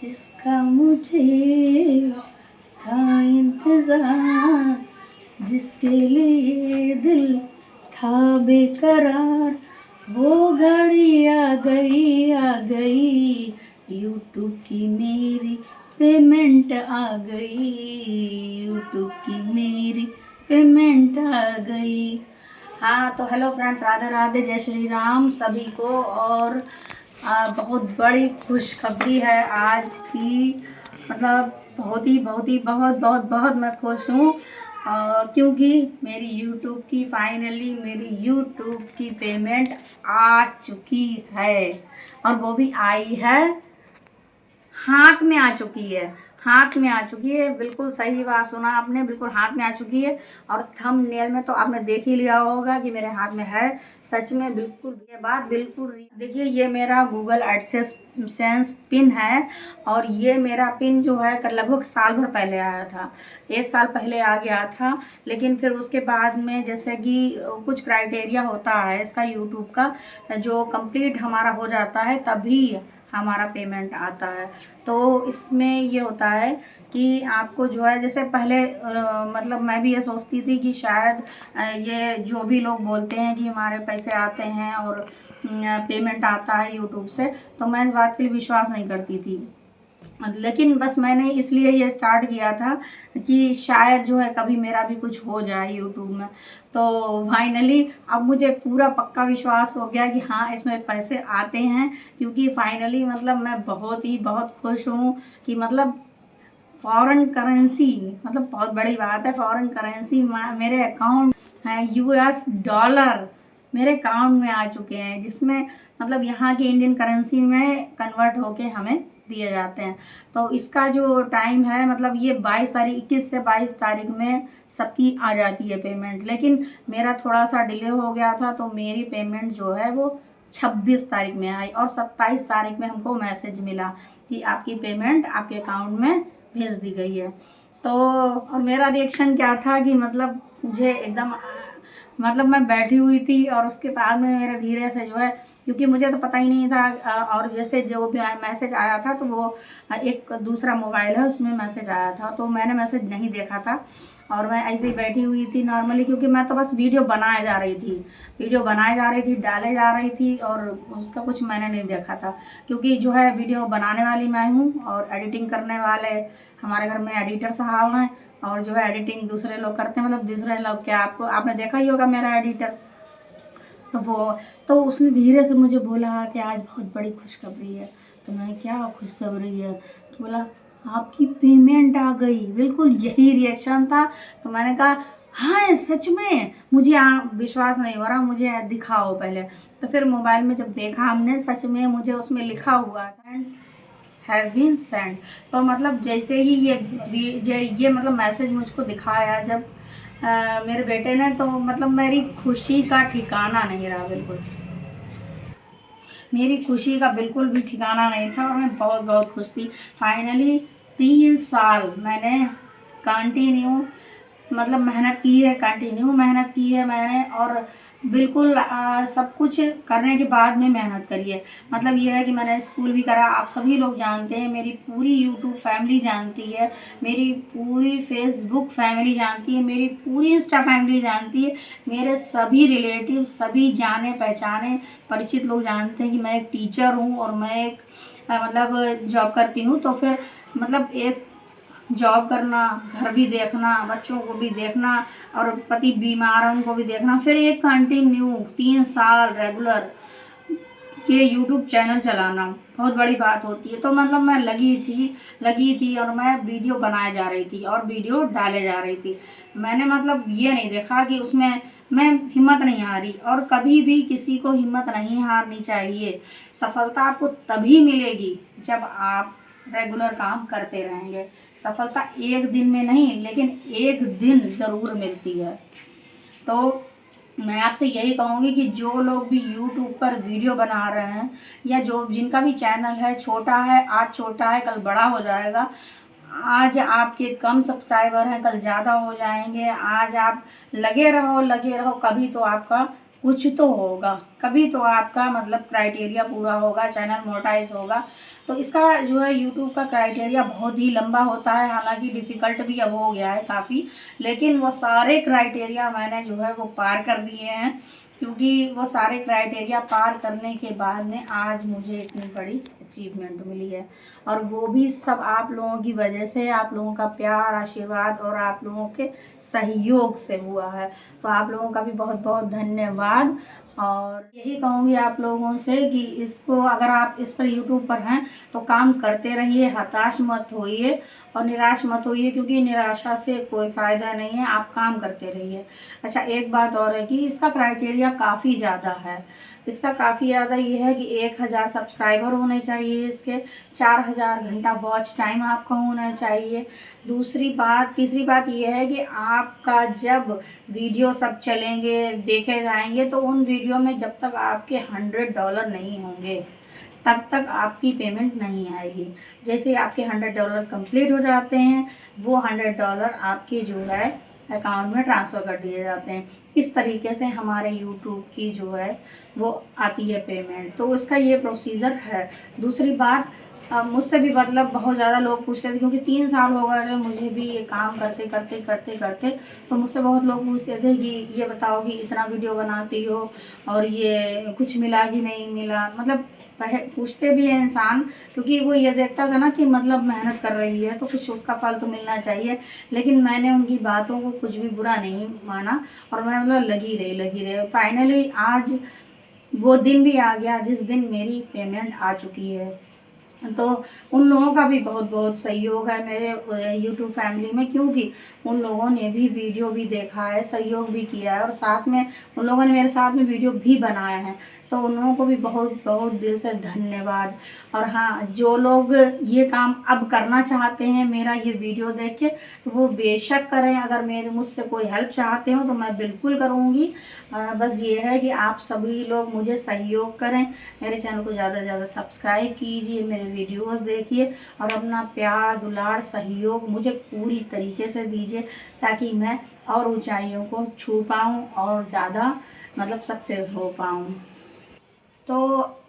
जिसका मुझे था इंतजार, जिसके लिए दिल था बेकरार, वो घड़ी आ गई, यूट्यूब की मेरी पेमेंट आ गई, यूट्यूब की मेरी पेमेंट आ गई। हाँ तो हेलो फ्रेंड्स, राधे राधे, जय श्री राम सभी को। और बहुत बड़ी खुशखबरी है आज की। मतलब बहुत मैं खुश हूँ क्योंकि मेरी यूट्यूब की पेमेंट आ चुकी है। और वो भी आई है, हाथ में आ चुकी है, हाथ में आ चुकी है। बिल्कुल सही बात सुना आपने, बिल्कुल हाथ में आ चुकी है। और थंबनेल में तो आपने देख ही लिया होगा कि मेरे हाथ में है। सच में बिल्कुल ये बात बिल्कुल देखिए, ये मेरा गूगल एडसेंस पिन है। और ये मेरा पिन जो है लगभग साल भर पहले आया था, 1 साल पहले आ गया था। लेकिन फिर उसके बाद में जैसे कि कुछ क्राइटेरिया होता है इसका, यूट्यूब का जो कंप्लीट हमारा हो जाता है तभी हमारा पेमेंट आता है। तो इसमें ये होता है कि आपको जो है, जैसे पहले मतलब मैं भी ये सोचती थी कि शायद ये जो भी लोग बोलते हैं कि हमारे पैसे आते हैं और पेमेंट आता है यूट्यूब से, तो मैं इस बात के लिए विश्वास नहीं करती थी। लेकिन बस मैंने इसलिए ये स्टार्ट किया था कि शायद जो है कभी मेरा भी कुछ हो जाए यूट्यूब में। तो फाइनली अब मुझे पूरा पक्का विश्वास हो गया कि हाँ, इसमें पैसे आते हैं। क्योंकि फाइनली मतलब मैं बहुत खुश हूँ कि मतलब फॉरेन करेंसी, मतलब बहुत बड़ी बात है, फॉरेन करेंसी मेरे अकाउंट है, यूएस डॉलर मेरे अकाउंट में आ चुके हैं, जिसमें मतलब यहाँ की इंडियन करेंसी में कन्वर्ट होके हमें दिए जाते हैं। तो इसका जो टाइम है, मतलब ये 21 से 22 तारीख में सबकी आ जाती है पेमेंट। लेकिन मेरा थोड़ा सा डिले हो गया था, तो मेरी पेमेंट जो है वो 26 तारीख में आई। और 27 तारीख में हमको मैसेज मिला कि आपकी पेमेंट आपके अकाउंट में भेज दी गई है। तो और मेरा रिएक्शन क्या था कि मतलब मुझे एकदम, मतलब मैं बैठी हुई थी और उसके बाद में मेरे धीरे से जो है, क्योंकि मुझे तो पता ही नहीं था। और जैसे जो भी मैसेज आया था तो वो एक दूसरा मोबाइल है उसमें मैसेज आया था, तो मैंने मैसेज नहीं देखा था। और मैं ऐसे ही बैठी हुई थी नॉर्मली, क्योंकि मैं तो बस वीडियो बनाए जा रही थी, डाले जा रही थी, और उसका कुछ मैंने नहीं देखा था। क्योंकि जो है वीडियो बनाने वाली मैं हूँ और एडिटिंग करने वाले हमारे घर में एडिटर साहब हैं। और जो है एडिटिंग दूसरे लोग करते हैं, मतलब दूसरे लोग क्या, आपने देखा ही होगा मेरा एडिटर। तो उसने धीरे से मुझे बोला कि आज बहुत बड़ी खुशखबरी है। तो मैंने, क्या खुशखबरी है? तो बोला आपकी पेमेंट आ गई। बिल्कुल यही रिएक्शन था। तो मैंने कहा हाँ सच में, मुझे विश्वास नहीं हो रहा, मुझे दिखाओ पहले। तो फिर मोबाइल में जब देखा हमने, सच में मुझे उसमें लिखा हुआ था हैज़ बीन सेंड। तो मतलब जैसे ही ये मतलब मैसेज मुझको दिखाया जब मेरे बेटे ने, तो मतलब मेरी खुशी का ठिकाना नहीं रहा। बिल्कुल मेरी खुशी का बिल्कुल भी ठिकाना नहीं था और मैं बहुत खुश थी। फाइनली 3 साल मैंने कंटिन्यू मतलब मेहनत की है, कंटिन्यू मेहनत की है मैंने। और बिल्कुल सब कुछ करने के बाद में मेहनत करी है। मतलब ये है कि मैंने स्कूल भी करा, आप सभी लोग जानते हैं, मेरी पूरी यूट्यूब फैमिली जानती है, मेरी पूरी फेसबुक फैमिली जानती है, मेरी पूरी इंस्टा फैमिली जानती है, मेरे सभी रिलेटिव, सभी जाने पहचाने परिचित लोग जानते हैं कि मैं एक टीचर हूँ और मैं एक मतलब जॉब करती हूँ। तो फिर मतलब एक जॉब करना, घर भी देखना, बच्चों को भी देखना और पति बीमार है उनको भी देखना, फिर एक कंटिन्यू 3 साल रेगुलर ये यूट्यूब चैनल चलाना बहुत बड़ी बात होती है। तो मतलब मैं लगी थी और मैं वीडियो बनाए जा रही थी और वीडियो डाले जा रही थी। मैंने मतलब ये नहीं देखा कि उसमें मैं हिम्मत नहीं हारी। और कभी भी किसी को हिम्मत नहीं हारनी चाहिए। सफलता आपको तभी मिलेगी जब आप रेगुलर काम करते रहेंगे। सफलता एक दिन में नहीं, लेकिन एक दिन ज़रूर मिलती है। तो मैं आपसे यही कहूँगी कि जो लोग भी यूट्यूब पर वीडियो बना रहे हैं, या जो जिनका भी चैनल है, छोटा है, आज छोटा है कल बड़ा हो जाएगा। आज आपके कम सब्सक्राइबर हैं, कल ज़्यादा हो जाएंगे। आज आप लगे रहो, कभी तो आपका कुछ तो होगा, कभी तो आपका मतलब क्राइटेरिया पूरा होगा, चैनल मोनेटाइज होगा। तो इसका जो है यूट्यूब का क्राइटेरिया बहुत ही लंबा होता है, हालांकि डिफ़िकल्ट भी अब हो गया है काफ़ी, लेकिन वो सारे क्राइटेरिया मैंने जो है वो पार कर दिए हैं, क्योंकि वो सारे क्राइटेरिया पार करने के बाद में आज मुझे इतनी बड़ी अचीवमेंट मिली है। और वो भी सब आप लोगों की वजह से, आप लोगों का प्यार, आशीर्वाद और आप लोगों के सहयोग से हुआ है। तो आप लोगों का भी बहुत बहुत धन्यवाद। और यही कहूँगी आप लोगों से कि इसको, अगर आप इस पर यूट्यूब पर हैं तो काम करते रहिए, हताश मत होइए और निराश मत होइए, क्योंकि निराशा से कोई फ़ायदा नहीं है, आप काम करते रहिए। अच्छा, एक बात और है कि इसका क्राइटेरिया काफ़ी ज़्यादा है। इसका काफ़ी ज़्यादा ये है कि 1000 सब्सक्राइबर होने चाहिए, इसके 4000 घंटा वॉच टाइम आपका होना चाहिए। तीसरी बात ये है कि आपका जब वीडियो सब चलेंगे, देखे जाएंगे, तो उन वीडियो में जब तक आपके $100 नहीं होंगे तब तक आपकी पेमेंट नहीं आएगी। जैसे आपके $100 कंप्लीट हो जाते हैं, वो $100 आपके जो है अकाउंट में ट्रांसफ़र कर दिए जाते हैं। इस तरीके से हमारे यूट्यूब की जो है वो आती है पेमेंट। तो उसका ये प्रोसीजर है। दूसरी बात, मुझसे भी मतलब बहुत ज़्यादा लोग पूछते थे, क्योंकि 3 साल हो गए थे मुझे भी ये काम करते। तो मुझसे बहुत लोग पूछते थे कि ये बताओ कि इतना वीडियो बनाती हो और ये कुछ मिला कि नहीं मिला, मतलब पूछते भी हैं इंसान, क्योंकि वो ये देखता था ना कि मतलब मेहनत कर रही है तो कुछ उसका फल तो मिलना चाहिए। लेकिन मैंने उनकी बातों को कुछ भी बुरा नहीं माना और मैं मतलब लगी रही। फाइनली आज वो दिन भी आ गया जिस दिन मेरी पेमेंट आ चुकी है। तो उन लोगों का भी बहुत बहुत सहयोग है मेरे यूट्यूब फैमिली में, क्योंकि उन लोगों ने भी वीडियो भी देखा है, सहयोग भी किया है और साथ में उन लोगों ने मेरे साथ में वीडियो भी बनाए हैं। तो उन लोगों को भी बहुत बहुत दिल से धन्यवाद। और हाँ, जो लोग ये काम अब करना चाहते हैं मेरा ये वीडियो देख के, तो वो बेशक करें। अगर मुझसे कोई हेल्प चाहते हो तो मैं बिल्कुल करूँगी। बस ये है कि आप सभी लोग मुझे सहयोग करें, मेरे चैनल को ज़्यादा से ज़्यादा सब्सक्राइब कीजिए, मेरे वीडियोस देखिए और अपना प्यार, दुलार, सहयोग मुझे पूरी तरीके से दीजिए, ताकि मैं और ऊंचाइयों को छू पाऊँ और ज़्यादा मतलब सक्सेस हो पाऊँ। तो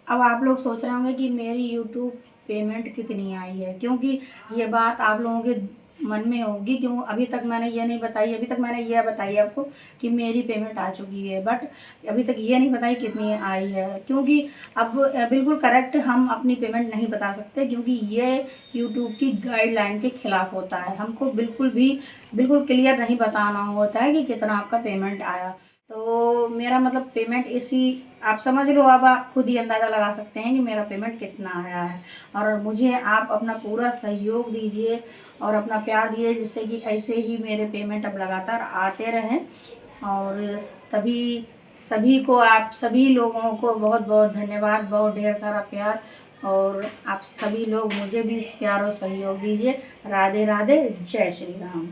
अब आप लोग सोच रहे होंगे कि मेरी यूट्यूब पेमेंट कितनी आई है, क्योंकि ये बात आप लोगों के मन में होगी, क्यों अभी तक मैंने ये नहीं बताई। अभी तक मैंने ये बताई आपको कि मेरी पेमेंट आ चुकी है, बट अभी तक ये नहीं बताई कितनी आई है, क्योंकि अब बिल्कुल करेक्ट हम अपनी पेमेंट नहीं बता सकते, क्योंकि ये यूट्यूब की गाइडलाइन के खिलाफ होता है। हमको बिल्कुल क्लियर नहीं बताना होता है कि कितना आपका पेमेंट आया। तो मेरा मतलब पेमेंट आप समझ लो, अब आप खुद ही अंदाज़ा लगा सकते हैं कि मेरा पेमेंट कितना आया है। और मुझे आप अपना पूरा सहयोग दीजिए और अपना प्यार दीजिए, जिससे कि ऐसे ही मेरे पेमेंट अब लगातार आते रहें। और तभी आप सभी लोगों को बहुत बहुत धन्यवाद, बहुत ढेर सारा प्यार। और आप सभी लोग मुझे भी इस प्यार और सहयोग दीजिए। राधे राधे, जय श्री राम।